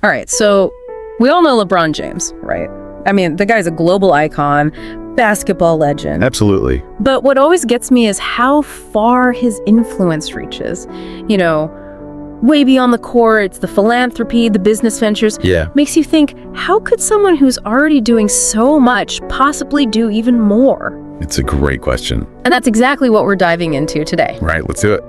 All right, so we all know LeBron James, right? I mean, the guy's a global icon, basketball legend. Absolutely. But what always gets me is how far his influence reaches. You know, way beyond the court, the philanthropy, the business ventures. Yeah. Makes you think, how could someone who's already doing so much possibly do even more? It's a great question. And that's exactly what we're diving into today. Right, let's do it.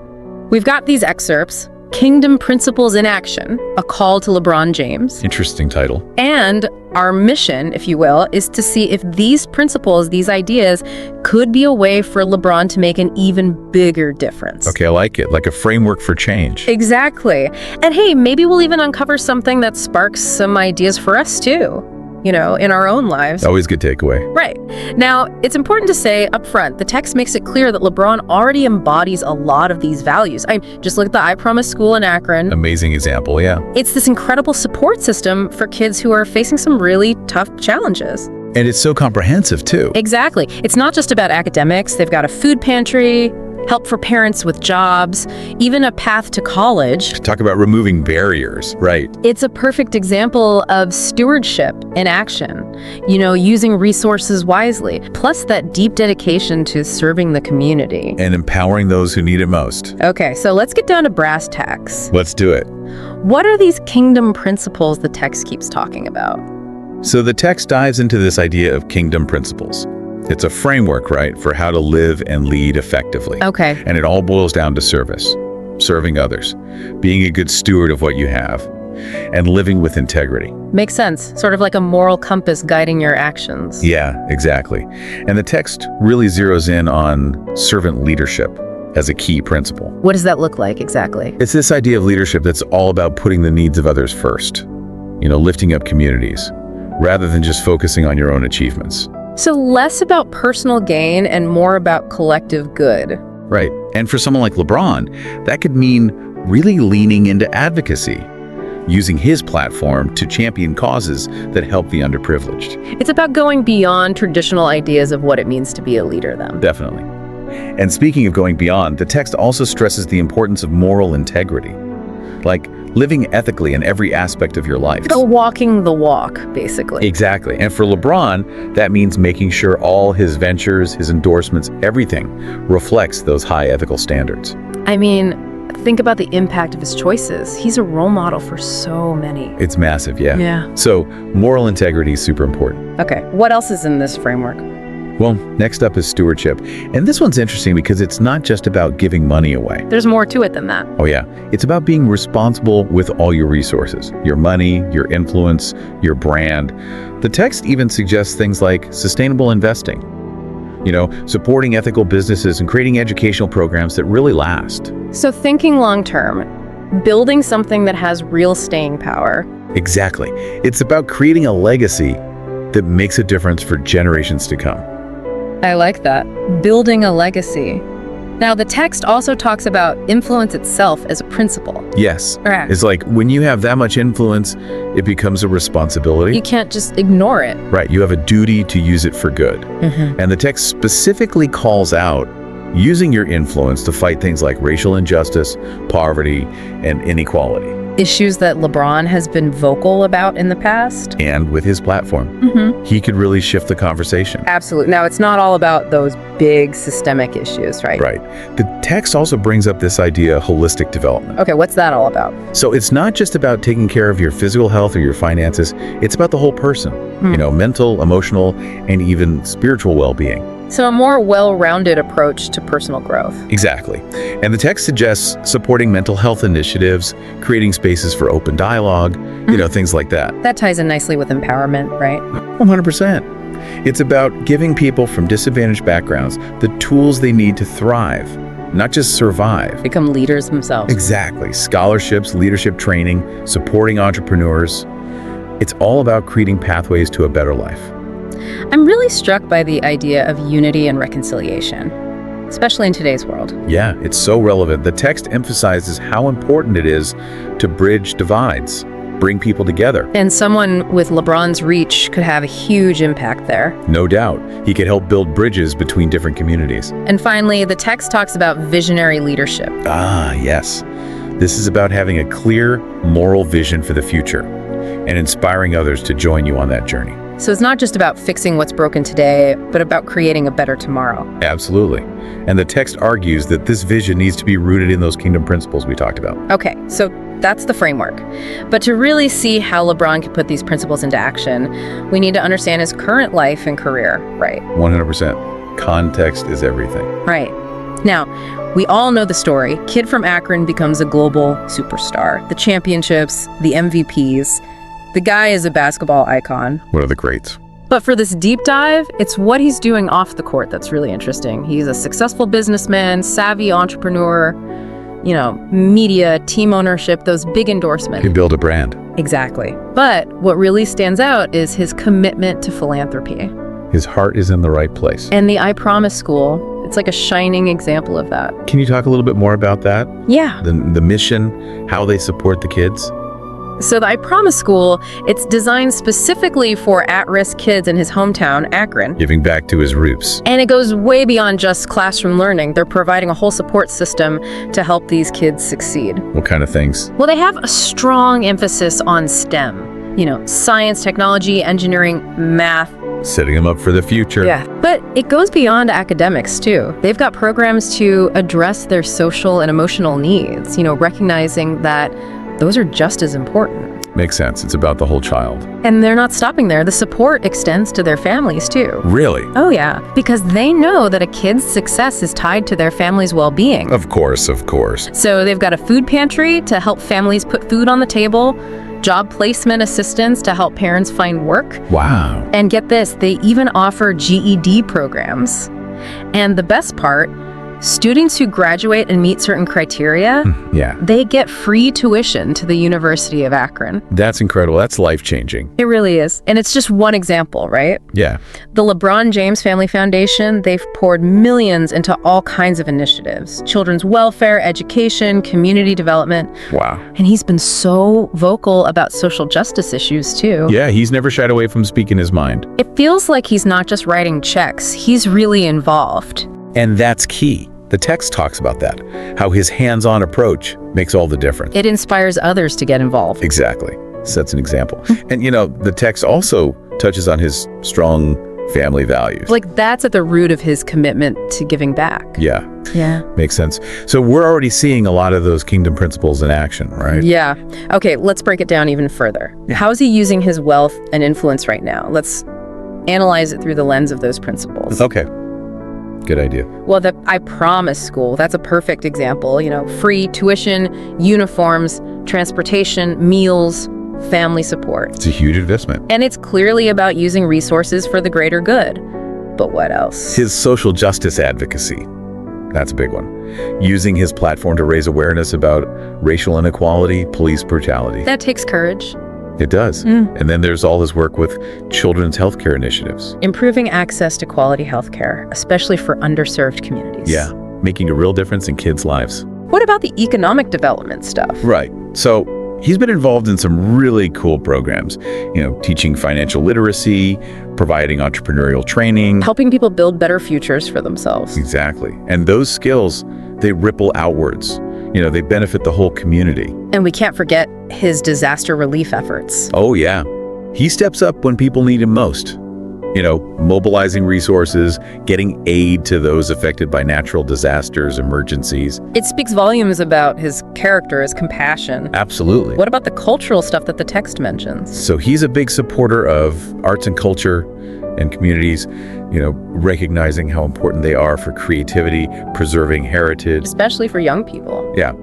We've got these excerpts, Kingdom Principles in Action, a call to LeBron James. Interesting title. And our mission, if you will, is to see if these principles, these ideas, could be a way for LeBron to make an even bigger difference. Okay, I like it. Like a framework for change. Exactly. And hey, maybe we'll even uncover something that sparks some ideas for us too, you know, in our own lives. Always good takeaway. Right. Now, it's important to say up front, the text makes it clear that LeBron already embodies a lot of these values. Just look at the I Promise School in Akron. Amazing example, yeah. It's this incredible support system for kids who are facing some really tough challenges. And it's so comprehensive, too. Exactly. It's not just about academics. They've got a food pantry, help for parents with jobs, even a path to college. Talk about removing barriers, right? It's a perfect example of stewardship in action, you know, using resources wisely, plus that deep dedication to serving the community. And empowering those who need it most. Okay, so let's get down to brass tacks. Let's do it. What are these kingdom principles the text keeps talking about? So the text dives into this idea of kingdom principles. It's a framework, right, for how to live and lead effectively. Okay. And it all boils down to service, serving others, being a good steward of what you have, and living with integrity. Makes sense. Sort of like a moral compass guiding your actions. Yeah, exactly. And the text really zeroes in on servant leadership as a key principle. What does that look like exactly? It's this idea of leadership that's all about putting the needs of others first, you know, lifting up communities, rather than just focusing on your own achievements. So less about personal gain and more about collective good. Right. And for someone like LeBron, that could mean really leaning into advocacy, using his platform to champion causes that help the underprivileged. It's about going beyond traditional ideas of what it means to be a leader, then. Definitely. And speaking of going beyond, the text also stresses the importance of moral integrity, like living ethically in every aspect of your life. So walking the walk, basically. Exactly. And for LeBron, that means making sure all his ventures, his endorsements, everything reflects those high ethical standards. I mean, think about the impact of his choices. He's a role model for so many. It's massive, yeah. Yeah. So moral integrity is super important. Okay, what else is in this framework? Well, next up is stewardship. And this one's interesting because it's not just about giving money away. There's more to it than that. Oh yeah, it's about being responsible with all your resources, your money, your influence, your brand. The text even suggests things like sustainable investing, you know, supporting ethical businesses and creating educational programs that really last. So thinking long term, building something that has real staying power. Exactly. It's about creating a legacy that makes a difference for generations to come. I like that. Building a legacy. Now, the text also talks about influence itself as a principle. Yes. Right. It's like when you have that much influence, it becomes a responsibility. You can't just ignore it. Right. You have a duty to use it for good. And the text specifically calls out using your influence to fight things like racial injustice, poverty, and inequality. Issues that LeBron has been vocal about in the past. And with his platform, he could really shift the conversation. Absolutely. Now, it's not all about those big systemic issues, right? Right. The text also brings up this idea of holistic development. Okay, what's that all about? So it's not just about taking care of your physical health or your finances, it's about the whole person, you know, mental, emotional, and even spiritual well-being. So a more well-rounded approach to personal growth. Exactly. And the text suggests supporting mental health initiatives, creating spaces for open dialogue, you know, things like that. That ties in nicely with empowerment, right? 100%. It's about giving people from disadvantaged backgrounds the tools they need to thrive, not just survive. Become leaders themselves. Exactly. Scholarships, leadership training, supporting entrepreneurs. It's all about creating pathways to a better life. I'm really struck by the idea of unity and reconciliation, especially in today's world. Yeah, it's so relevant. The text emphasizes how important it is to bridge divides, bring people together. And someone with LeBron's reach could have a huge impact there. No doubt. He could help build bridges between different communities. And finally, the text talks about visionary leadership. Ah, yes. This is about having a clear moral vision for the future. and inspiring others to join you on that journey. So it's not just about fixing what's broken today, but about creating a better tomorrow. Absolutely. And the text argues that this vision needs to be rooted in those kingdom principles we talked about. Okay, so that's the framework. But to really see how LeBron can put these principles into action, we need to understand his current life and career, right? 100%. Context is everything. Right. Now, we all know the story. Kid from Akron becomes a global superstar. The championships, the MVPs. The guy is a basketball icon. What are the greats? But for this deep dive, it's what he's doing off the court that's really interesting. He's a successful businessman, savvy entrepreneur, media, team ownership, those big endorsements. He built a brand. Exactly. But what really stands out is his commitment to philanthropy. His heart is in the right place. And the I Promise School, it's like a shining example of that. Can you talk a little bit more about that? Yeah. The mission, how they support the kids? So the I Promise School, it's designed specifically for at-risk kids in his hometown, Akron. Giving back to his roots. And it goes way beyond just classroom learning. They're providing a whole support system to help these kids succeed. What kind of things? Well, they have a strong emphasis on STEM. Science, technology, engineering, math. Setting them up for the future. Yeah. But it goes beyond academics, too. They've got programs to address their social and emotional needs, recognizing that those are just as important. Makes sense. It's about the whole child. And they're not stopping there. The support extends to their families, too. Really? Oh, yeah. Because they know that a kid's success is tied to their family's well-being. Of course. So they've got a food pantry to help families put food on the table, job placement assistance to help parents find work. Wow. And get this, they even offer GED programs. And the best part, students who graduate and meet certain criteria, they get free tuition to the University of Akron. That's incredible. That's life-changing. It really is. And it's just one example, right? Yeah. The LeBron James Family Foundation, they've poured millions into all kinds of initiatives. Children's welfare, education, community development. Wow. And he's been so vocal about social justice issues, too. Yeah, he's never shied away from speaking his mind. It feels like he's not just writing checks, he's really involved. And that's key. The text talks about that, how his hands-on approach makes all the difference. It inspires others to get involved. Exactly. Sets an example. And, the text also touches on his strong family values. Like, that's at the root of his commitment to giving back. Yeah. Yeah. Makes sense. So we're already seeing a lot of those kingdom principles in action, right? Yeah. Okay, let's break it down even further. How is he using his wealth and influence right now? Let's analyze it through the lens of those principles. Okay. Good idea. Well, the I Promise School, that's a perfect example. Free tuition, uniforms, transportation, meals, family support. It's a huge investment. And it's clearly about using resources for the greater good. But what else? His social justice advocacy. That's a big one. Using his platform to raise awareness about racial inequality, police brutality. That takes courage. It does. And then there's all his work with children's healthcare initiatives. Improving access to quality healthcare, especially for underserved communities. Yeah, making a real difference in kids' lives. What about the economic development stuff? Right. So he's been involved in some really cool programs, teaching financial literacy, providing entrepreneurial training. Helping people build better futures for themselves. Exactly. And those skills, they ripple outwards. They benefit the whole community. And we can't forget his disaster relief efforts. Oh, yeah. He steps up when people need him most. Mobilizing resources, getting aid to those affected by natural disasters, emergencies. It speaks volumes about his character, his compassion. Absolutely. What about the cultural stuff that the text mentions? So he's a big supporter of arts and culture and communities, recognizing how important they are for creativity, preserving heritage. Especially for young people. Yeah,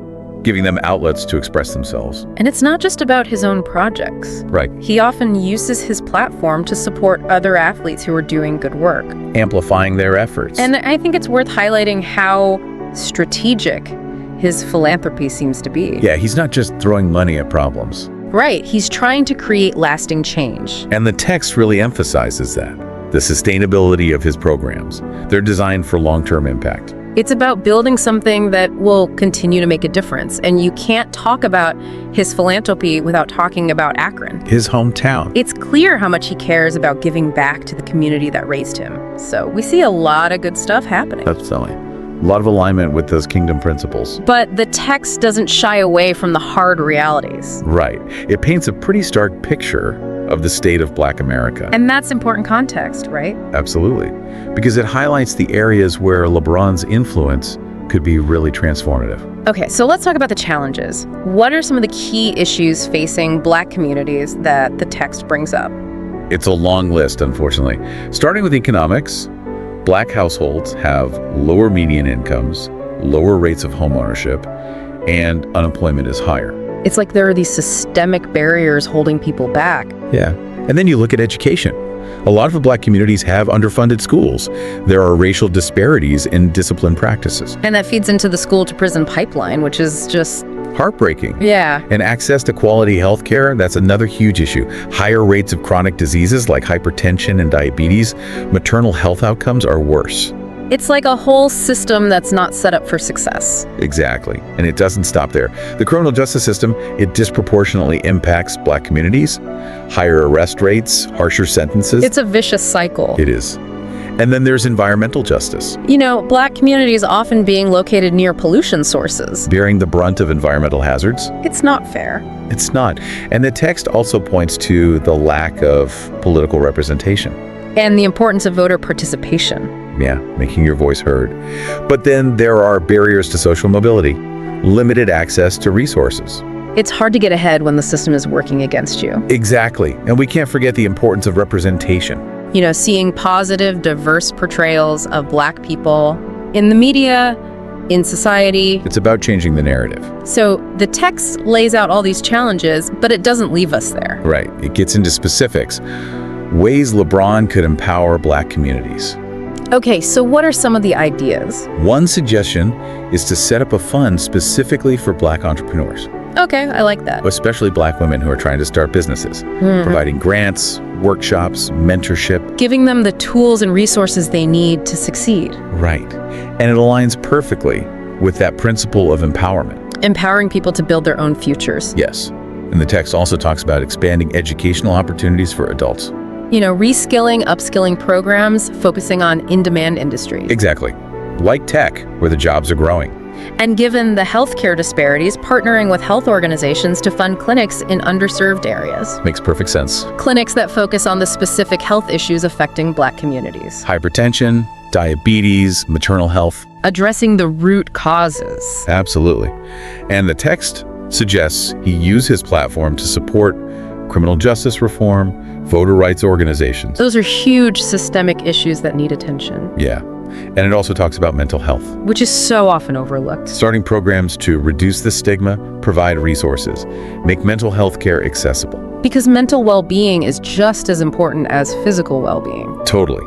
giving them outlets to express themselves. And it's not just about his own projects. Right. He often uses his platform to support other athletes who are doing good work. Amplifying their efforts. And I think it's worth highlighting how strategic his philanthropy seems to be. Yeah, he's not just throwing money at problems. Right, he's trying to create lasting change. And the text really emphasizes that. The sustainability of his programs. They're designed for long-term impact. It's about building something that will continue to make a difference. And you can't talk about his philanthropy without talking about Akron. His hometown. It's clear how much he cares about giving back to the community that raised him. So we see a lot of good stuff happening. That's selling. A lot of alignment with those kingdom principles. But the text doesn't shy away from the hard realities. Right. It paints a pretty stark picture of the state of Black America. And that's important context, right? Absolutely. Because it highlights the areas where LeBron's influence could be really transformative. Okay, so let's talk about the challenges. What are some of the key issues facing Black communities that the text brings up? It's a long list, unfortunately. Starting with economics, Black households have lower median incomes, lower rates of home ownership, and unemployment is higher. It's like there are these systemic barriers holding people back. Yeah. And then you look at education. A lot of the Black communities have underfunded schools. There are racial disparities in discipline practices. And that feeds into the school-to-prison pipeline, which is just Heartbreaking. yeah. And access to quality health care, that's another huge issue. Higher rates of chronic diseases like hypertension and diabetes. Maternal health outcomes are worse. It's like a whole system that's not set up for success. Exactly. And it doesn't stop there. The criminal justice system, it disproportionately impacts Black communities. Higher arrest rates, harsher sentences. It's a vicious cycle. It is. And then there's environmental justice, You know, Black communities often being located near pollution sources. bearing the brunt of environmental hazards. It's not fair. It's not. And the text also points to the lack of political representation. And the importance of voter participation. Yeah, making your voice heard. But then there are barriers to social mobility, limited access to resources. It's hard to get ahead when the system is working against you. Exactly. And we can't forget the importance of representation. You know, seeing positive, diverse portrayals of Black people in the media, in society. It's about changing the narrative. So the text lays out all these challenges, but it doesn't leave us there. Right. It gets into specifics. Ways LeBron could empower Black communities. Okay, so what are some of the ideas? One suggestion is to set up a fund specifically for Black entrepreneurs, Okay, I like that. especially Black women who are trying to start businesses, providing grants, workshops, mentorship. Giving them the tools and resources they need to succeed. Right. And it aligns perfectly with that principle of empowerment. Empowering people to build their own futures. Yes. And the text also talks about expanding educational opportunities for adults. You know, reskilling, upskilling programs, focusing on in-demand industries. Exactly. Like tech, where the jobs are growing. And given the healthcare disparities, partnering with health organizations to fund clinics in underserved areas. Makes perfect sense. Clinics that focus on the specific health issues affecting Black communities. Hypertension, diabetes, maternal health. Addressing the root causes. Absolutely. And the text suggests he use his platform to support criminal justice reform, voter rights organizations. Those are huge systemic issues that need attention, Yeah. And it also talks about mental health. which is so often overlooked. Starting programs to reduce the stigma, provide resources, make mental health care accessible. Because mental well-being is just as important as physical well-being. Totally.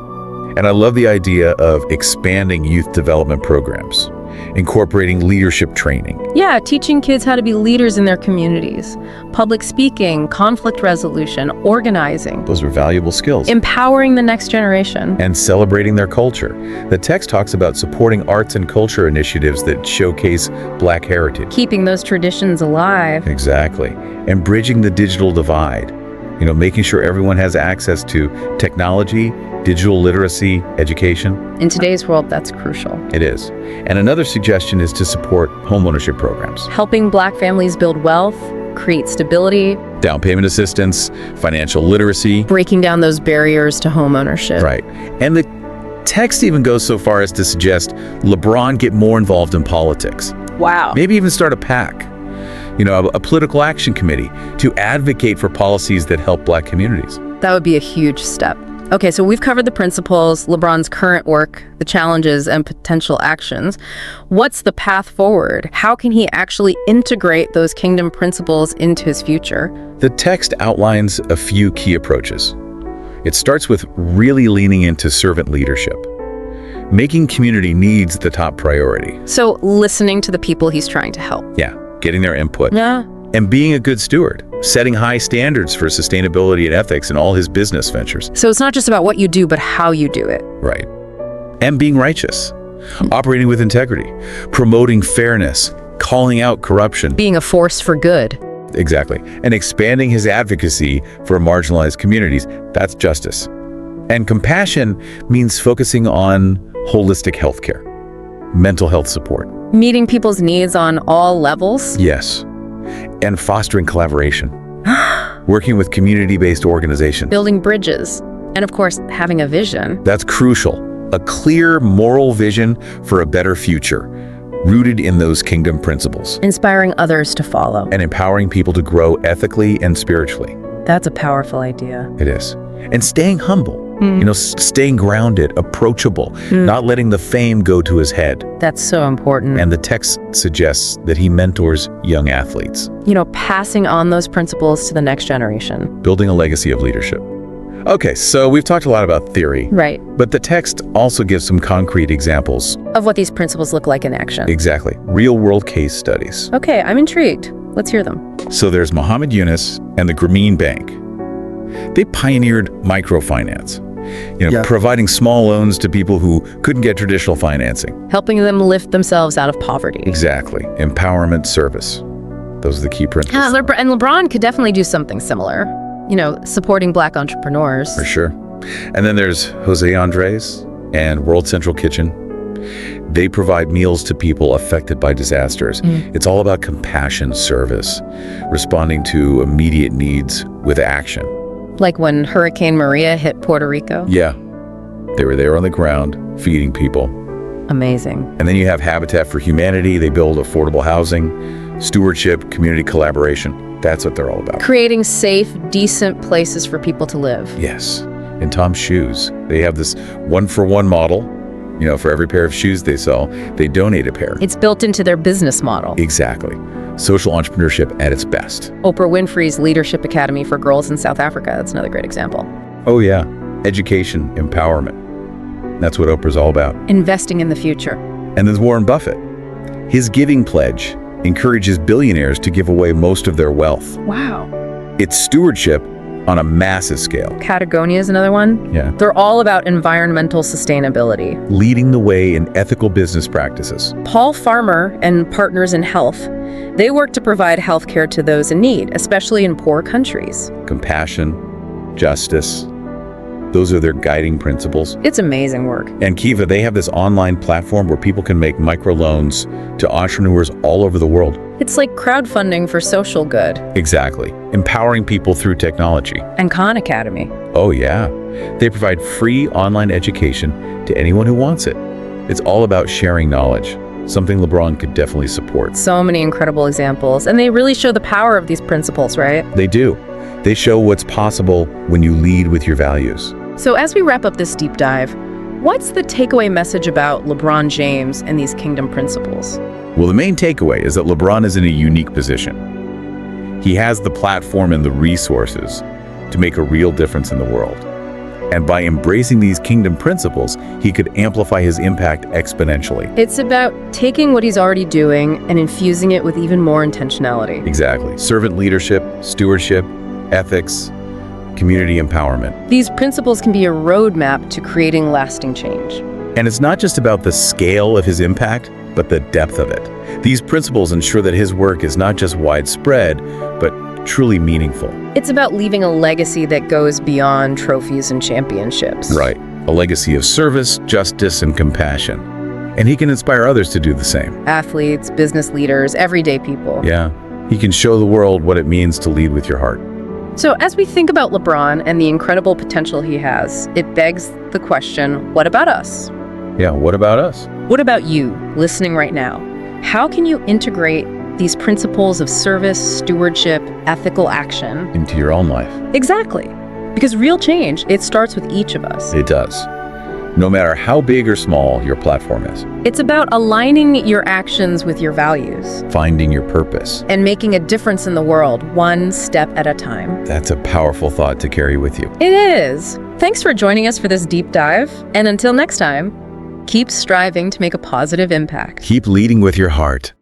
And I love the idea of expanding youth development programs, incorporating leadership training. Yeah, teaching kids how to be leaders in their communities. Public speaking, conflict resolution, organizing. Those are valuable skills. Empowering the next generation. And celebrating their culture. The text talks about supporting arts and culture initiatives that showcase Black heritage. Keeping those traditions alive. Exactly. And bridging the digital divide. You know, making sure everyone has access to technology, digital literacy, education. In today's world, that's crucial. It is. And another suggestion is to support homeownership programs. Helping Black families build wealth, create stability, Down payment assistance, financial literacy. breaking down those barriers to home ownership. Right. And the text even goes so far as to suggest LeBron get more involved in politics. Wow. Maybe even start a PAC, you know, a political action committee to advocate for policies that help Black communities. That would be a huge step. Okay, so we've covered the principles, LeBron's current work, the challenges, and potential actions. What's the path forward? How can he actually integrate those kingdom principles into his future? The text outlines a few key approaches. It starts with really leaning into servant leadership, making community needs the top priority. So listening to the people he's trying to help. Yeah, getting their input. Yeah. And being a good steward, setting high standards for sustainability and ethics in all his business ventures. So it's not just about what you do, but how you do it. Right. And being righteous, operating with integrity, promoting fairness, calling out corruption. Being a force for good. Exactly. And expanding his advocacy for marginalized communities. That's justice. And compassion means focusing on holistic healthcare, mental health support. Meeting people's needs on all levels? Yes. And fostering collaboration. Working with community-based organizations. Building bridges. And of course, having a vision. That's crucial. A clear moral vision for a better future, rooted in those kingdom principles. Inspiring others to follow. And empowering people to grow ethically and spiritually. That's a powerful idea. It is. And staying humble. Staying grounded, approachable, not letting the fame go to his head. That's so important. And the text suggests that he mentors young athletes. Passing on those principles to the next generation. Building a legacy of leadership. Okay, so we've talked a lot about theory. Right. But the text also gives some concrete examples of what these principles look like in action. Exactly. Real-world case studies. Okay, I'm intrigued. Let's hear them. So there's Muhammad Yunus and the Grameen Bank. They pioneered microfinance. Providing small loans to people who couldn't get traditional financing. Helping them lift themselves out of poverty. Exactly. Empowerment service. Those are the key principles. And LeBron could definitely do something similar. Supporting Black entrepreneurs. For sure. And then there's Jose Andres and World Central Kitchen. They provide meals to people affected by disasters. It's all about compassion, service, responding to immediate needs with action. Like when Hurricane Maria hit Puerto Rico? Yeah. They were there on the ground, feeding people. Amazing. And then you have Habitat for Humanity. They build affordable housing, stewardship, community collaboration. That's what they're all about. Creating safe, decent places for people to live. Yes. In Tom's Shoes, they have this one-for-one model. For every pair of shoes they sell, they donate a pair. It's built into their business model. Exactly. Social entrepreneurship at its best. Oprah Winfrey's Leadership Academy for Girls in South Africa. That's another great example. Oh, yeah. Education, empowerment. That's what Oprah's all about. Investing in the future. And there's Warren Buffett. His giving pledge encourages billionaires to give away most of their wealth. Wow. It's stewardship on a massive scale. Patagonia is another one. Yeah. They're all about environmental sustainability. Leading the way in ethical business practices. Paul Farmer and Partners in Health, they work to provide health care to those in need, especially in poor countries. Compassion, justice, those are their guiding principles. It's amazing work. And Kiva, they have this online platform where people can make microloans to entrepreneurs all over the world. It's like crowdfunding for social good. Exactly. Empowering people through technology. And Khan Academy. Oh, yeah. They provide free online education to anyone who wants it. It's all about sharing knowledge, something LeBron could definitely support. So many incredible examples. And they really show the power of these principles, right? They do. They show what's possible when you lead with your values. So as we wrap up this deep dive, what's the takeaway message about LeBron James and these kingdom principles? Well, the main takeaway is that LeBron is in a unique position. He has the platform and the resources to make a real difference in the world. And by embracing these kingdom principles, he could amplify his impact exponentially. It's about taking what he's already doing and infusing it with even more intentionality. Exactly. Servant leadership, stewardship, ethics, community empowerment. These principles can be a roadmap to creating lasting change. And it's not just about the scale of his impact, but the depth of it. These principles ensure that his work is not just widespread, but truly meaningful. It's about leaving a legacy that goes beyond trophies and championships. Right. A legacy of service, justice, and compassion. And he can inspire others to do the same. Athletes, business leaders, everyday people. Yeah. He can show the world what it means to lead with your heart. So as we think about LeBron and the incredible potential he has, it begs the question, what about us? Yeah, what about us? What about you, listening right now? How can you integrate these principles of service, stewardship, ethical action into your own life? Exactly. Because real change, it starts with each of us. It does. No matter how big or small your platform is. It's about aligning your actions with your values. Finding your purpose. And making a difference in the world, one step at a time. That's a powerful thought to carry with you. It is. Thanks for joining us for this deep dive. And until next time, keep striving to make a positive impact. Keep leading with your heart.